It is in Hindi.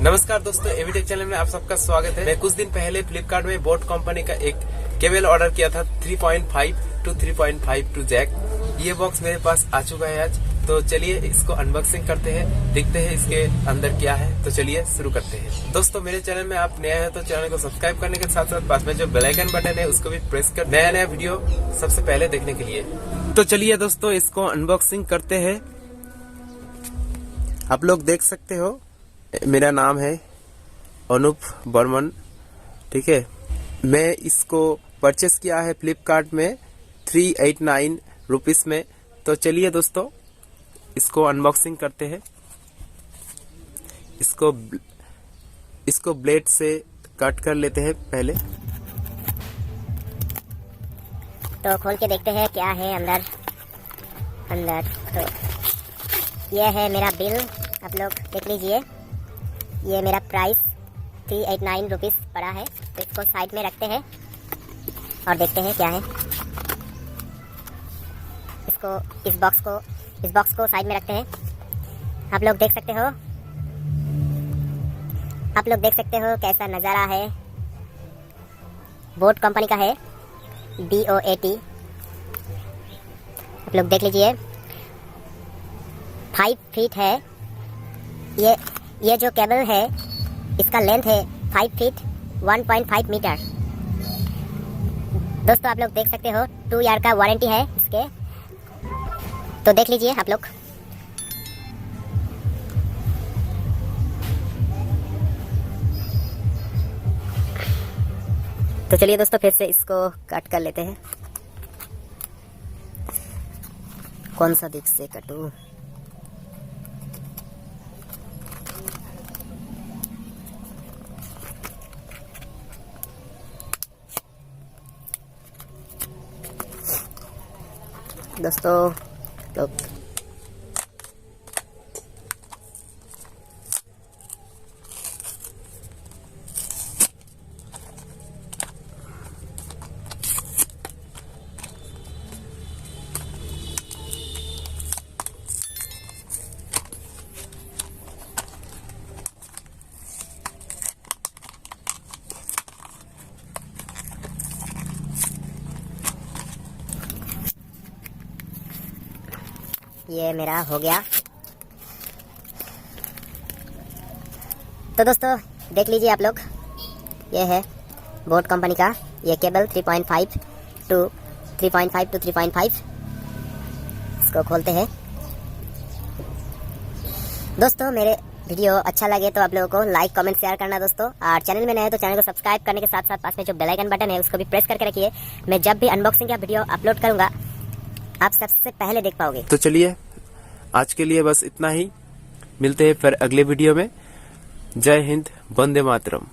नमस्कार दोस्तों, एवीटेक चैनल में आप सबका स्वागत है। मैं कुछ दिन पहले फ्लिपकार्ट में बोट कंपनी का एक केबल ऑर्डर किया था 3.5 to 3.5 जैक। ये बॉक्स मेरे पास आ चुका है आज। तो चलिए इसको अनबॉक्सिंग करते हैं, देखते हैं इसके अंदर क्या है। तो चलिए शुरू करते हैं। दोस्तों मेरे चैनल में आप नया है तो चैनल को सब्सक्राइब करने के साथ साथ पास में जो बेल आइकन बटन है उसको भी प्रेस कर नया वीडियो सबसे पहले देखने के लिए। तो चलिए दोस्तों इसको अनबॉक्सिंग करते हैं। आप लोग देख सकते हो मेरा नाम है अनूप बर्मन, ठीक है। मैं इसको परचेस किया है फ्लिपकार्ट में 389 रुपीस में। तो चलिए दोस्तों इसको अनबॉक्सिंग करते हैं। इसको ब्लेड से कट कर लेते हैं पहले। तो खोल के देखते हैं क्या है अंदर। तो यह है मेरा बिल, आप लोग देख लीजिए। ये मेरा प्राइस 389 रुपीस पड़ा है। तो इसको साइड में रखते हैं और देखते हैं क्या है। इस बॉक्स को साइड में रखते हैं। आप लोग देख सकते हो कैसा नज़ारा है। बोट कंपनी का है, BOAT। आप लोग देख लीजिए 5 फीट है। ये जो केबल है इसका लेंथ है 5 फीट 1.5 मीटर। दोस्तों आप लोग देख सकते हो 2 ईयर का वारंटी है इसके। तो देख लीजिए आप लोग। तो चलिए दोस्तों फिर से इसको कट कर लेते हैं। कौन सा दिख से कटूं? दोस्तों लोग ये मेरा हो गया। तो दोस्तों देख लीजिए आप लोग, ये है बोट कंपनी का ये केबल 3.5 to 3.5। इसको खोलते हैं। दोस्तों मेरे वीडियो अच्छा लगे तो आप लोगों को लाइक कमेंट शेयर करना दोस्तों। और चैनल में नए हैं तो चैनल को सब्सक्राइब करने के साथ साथ पास में जो बेल आइकन बटन है उसको भी प्रेस करके रखिए। मैं जब भी अनबॉक्सिंग का वीडियो अपलोड करूंगा आप सबसे पहले देख पाओगे। तो चलिए आज के लिए बस इतना ही। मिलते हैं फिर अगले वीडियो में। जय हिंद, वंदे मातरम।